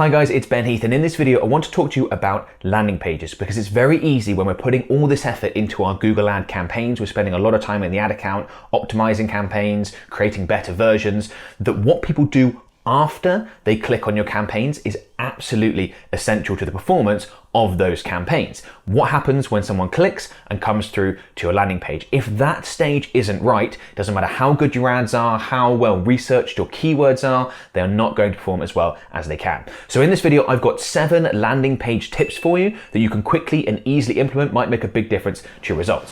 Hi guys, it's Ben Heath, and in this video I want to talk to you about landing pages because it's very easy when we're putting all this effort into our Google ad campaigns, we're spending a lot of time in the ad account, optimizing campaigns, creating better versions, that what people do after they click on your campaigns is absolutely essential to the performance of those campaigns. What happens when someone clicks and comes through to your landing page? If that stage isn't right, doesn't matter how good your ads are, how well researched your keywords are, they are not going to perform as well as they can. So in this video, I've got 7 landing page tips for you that you can quickly and easily implement, might make a big difference to your results.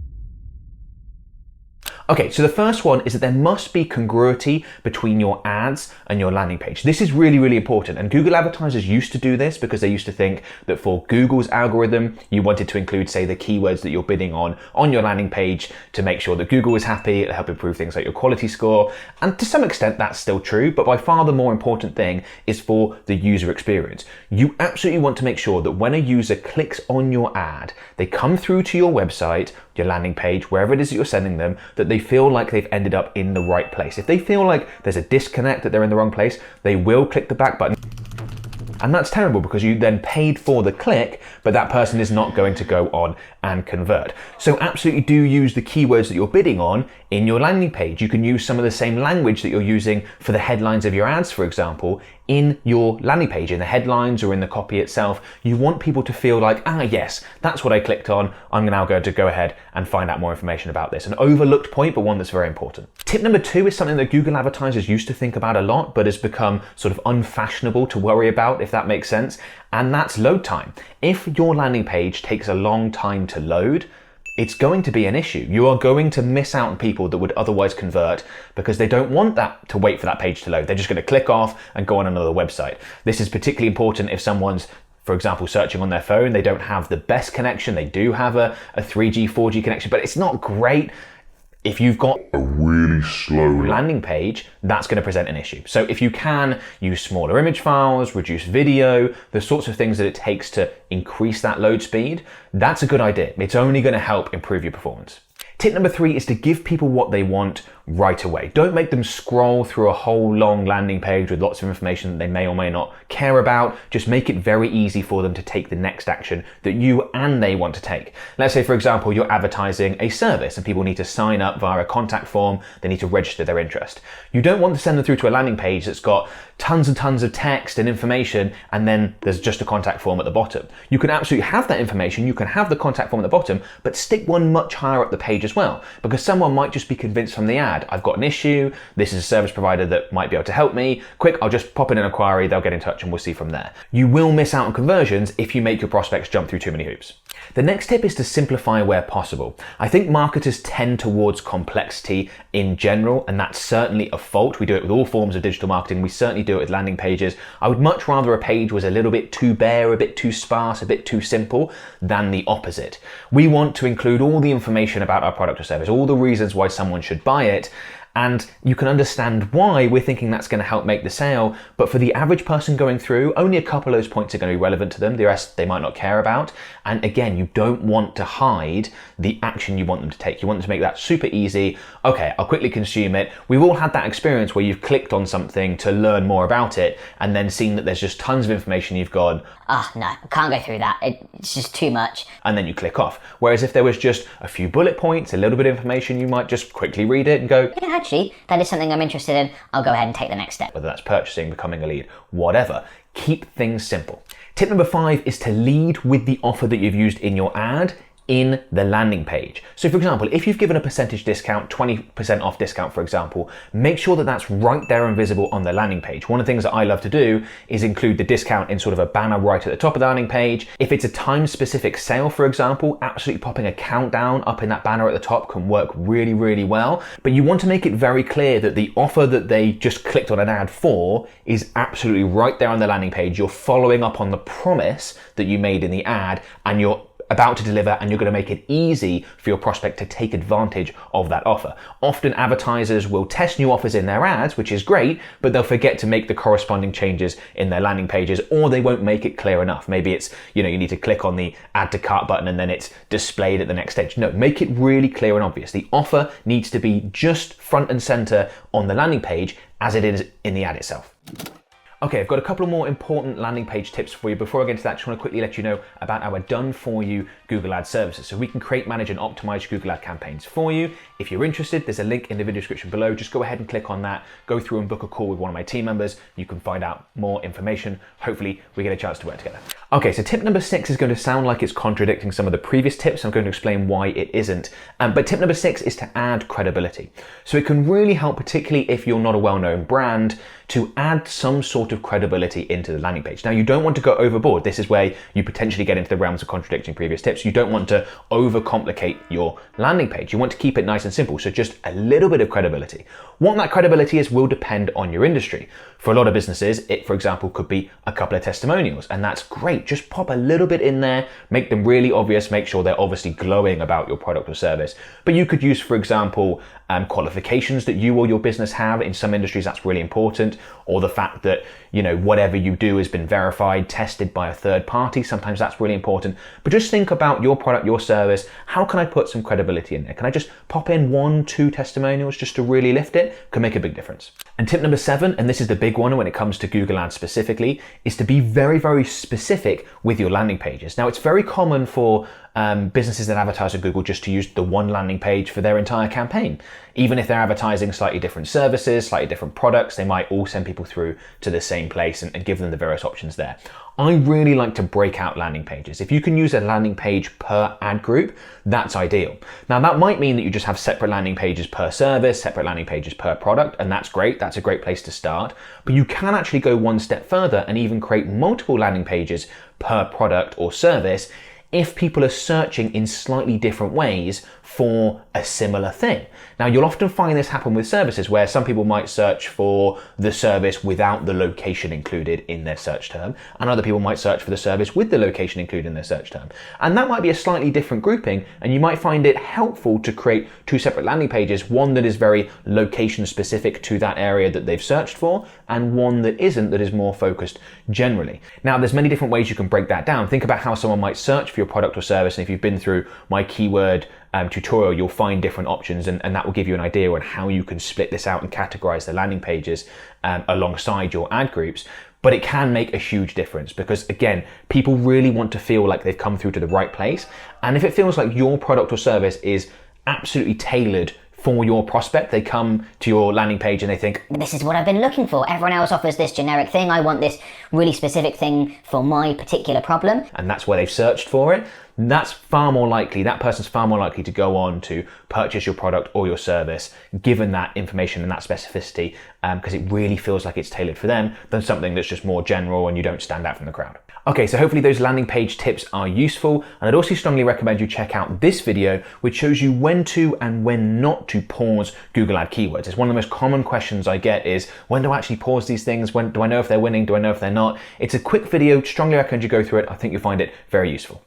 Okay, so the first one is that there must be congruity between your ads and your landing page. This is really, really important. And Google advertisers used to do this because they used to think that for Google's algorithm, you wanted to include, say, the keywords that you're bidding on your landing page to make sure that Google is happy. It'll help improve things like your quality score. And to some extent, that's still true. But by far the more important thing is for the user experience. You absolutely want to make sure that when a user clicks on your ad, they come through to your website, your landing page, wherever it is that you're sending them, that they feel like they've ended up in the right place. If they feel like there's a disconnect, that they're in the wrong place, they will click the back button. And that's terrible because you then paid for the click, but that person is not going to go on and convert. So absolutely do use the keywords that you're bidding on in your landing page. You can use some of the same language that you're using for the headlines of your ads, for example, in your landing page, in the headlines or in the copy itself. You want people to feel like, yes, that's what I clicked on. I'm now going to go ahead and find out more information about this. An overlooked point, but one that's very important. Tip number 2 is something that Google advertisers used to think about a lot, but has become sort of unfashionable to worry about, if that makes sense. And that's load time. If your landing page takes a long time to load, it's going to be an issue. You are going to miss out on people that would otherwise convert because they don't want that to wait for that page to load. They're just going to click off and go on another website. This is particularly important if someone's, for example, searching on their phone. They don't have the best connection. They do have a 3G, 4G connection, but it's not great. If you've got a really slow landing page, that's going to present an issue. So if you can use smaller image files, reduce video, the sorts of things that it takes to increase that load speed, that's a good idea. It's only going to help improve your performance. Tip number 3 is to give people what they want right away. Don't make them scroll through a whole long landing page with lots of information that they may or may not care about. Just make it very easy for them to take the next action that you and they want to take. Let's say, for example, you're advertising a service and people need to sign up via a contact form. They need to register their interest. You don't want to send them through to a landing page that's got tons and tons of text and information, and then there's just a contact form at the bottom. You can absolutely have that information. You can have the contact form at the bottom, but stick one much higher up the page as well, because someone might just be convinced from the ad, I've got an issue, this is a service provider that might be able to help me, quick, I'll just pop in an inquiry, they'll get in touch and we'll see from there. You will miss out on conversions if you make your prospects jump through too many hoops. The next tip is to simplify where possible. I think marketers tend towards complexity in general, and that's certainly a fault. We do it with all forms of digital marketing. We certainly do it with landing pages. I would much rather a page was a little bit too bare, a bit too sparse, a bit too simple than the opposite. We want to include all the information about our product or service, all the reasons why someone should buy it, and you can understand why we're thinking that's going to help make the sale. But for the average person going through, only a couple of those points are going to be relevant to them. The rest they might not care about. And again, you don't want to hide the action you want them to take. You want them to make that super easy. Okay, I'll quickly consume it. We've all had that experience where you've clicked on something to learn more about it and then seen that there's just tons of information. You've gone, no, I can't go through that. It's just too much. And then you click off. Whereas if there was just a few bullet points, a little bit of information, you might just quickly read it and go, yeah, actually, that is something I'm interested in. I'll go ahead and take the next step. Whether that's purchasing, becoming a lead, whatever. Keep things simple. Tip number 5 is to lead with the offer that you've used in your ad in the landing page. So for example, if you've given a percentage discount, 20% off discount, for example, make sure that that's right there and visible on the landing page. One of the things that I love to do is include the discount in sort of a banner right at the top of the landing page. If it's a time-specific sale, for example, absolutely popping a countdown up in that banner at the top can work really, really well. But you want to make it very clear that the offer that they just clicked on an ad for is absolutely right there on the landing page. You're following up on the promise that you made in the ad, and you're about to deliver, and you're going to make it easy for your prospect to take advantage of that offer. Often advertisers will test new offers in their ads, which is great, but they'll forget to make the corresponding changes in their landing pages, or they won't make it clear enough. Maybe it's, you need to click on the add to cart button and then it's displayed at the next stage. No, make it really clear and obvious. The offer needs to be just front and center on the landing page as it is in the ad itself. Okay, I've got a couple more important landing page tips for you. Before I get into that, I just want to quickly let you know about our done-for-you Google Ads services. So we can create, manage, and optimize Google Ad campaigns for you. If you're interested, there's a link in the video description below. Just go ahead and click on that, go through and book a call with one of my team members. You can find out more information. Hopefully, we get a chance to work together. Okay, so tip number 6 is going to sound like it's contradicting some of the previous tips. I'm going to explain why it isn't. But tip number 6 is to add credibility. So it can really help, particularly if you're not a well-known brand, to add some sort of credibility into the landing page. Now, you don't want to go overboard. This is where you potentially get into the realms of contradicting previous tips. You don't want to overcomplicate your landing page. You want to keep it nice and simple. So just a little bit of credibility. What that credibility is will depend on your industry. For a lot of businesses, it, for example, could be a couple of testimonials, and that's great. Just pop a little bit in there, make them really obvious, make sure they're obviously glowing about your product or service. But you could use, for example, qualifications that you or your business have. In some industries, that's really important. Or the fact that, you know, whatever you do has been verified, tested by a third party. Sometimes that's really important. But just think about your product, your service. How can I put some credibility in there? Can I just pop in 1, 2 testimonials just to really lift it? Can make a big difference. And tip number 7, and this is the big one when it comes to Google Ads specifically, is to be very, very specific with your landing pages. Now, it's very common for businesses that advertise on Google just to use the one landing page for their entire campaign. Even if they're advertising slightly different services, slightly different products, they might all send people through to the same place and give them the various options there. I really like to break out landing pages. If you can use a landing page per ad group, that's ideal. Now, that might mean that you just have separate landing pages per service, separate landing pages per product, and that's great. That's a great place to start. But you can actually go one step further and even create multiple landing pages per product or service if people are searching in slightly different ways for a similar thing. Now, you'll often find this happen with services where some people might search for the service without the location included in their search term, and other people might search for the service with the location included in their search term. And that might be a slightly different grouping, and you might find it helpful to create 2 separate landing pages, one that is very location specific to that area that they've searched for, and one that isn't, that is more focused generally. Now, there's many different ways you can break that down. Think about how someone might search for your product or service, and if you've been through my keyword tutorial, you'll find different options, and that will give you an idea on how you can split this out and categorize the landing pages alongside your ad groups. But it can make a huge difference because, again, people really want to feel like they've come through to the right place. And if it feels like your product or service is absolutely tailored for your prospect, they come to your landing page and they think, this is what I've been looking for. Everyone else offers this generic thing. I want this really specific thing for my particular problem. And that's where they've searched for it. That's far more likely, that person's far more likely to go on to purchase your product or your service, given that information and that specificity, because it really feels like it's tailored for them than something that's just more general and you don't stand out from the crowd. Okay, so hopefully those landing page tips are useful, and I'd also strongly recommend you check out this video, which shows you when to and when not to pause Google Ad keywords. It's one of the most common questions I get is, when do I actually pause these things? When do I know if they're winning? Do I know if they're not? It's a quick video, strongly recommend you go through it. I think you'll find it very useful.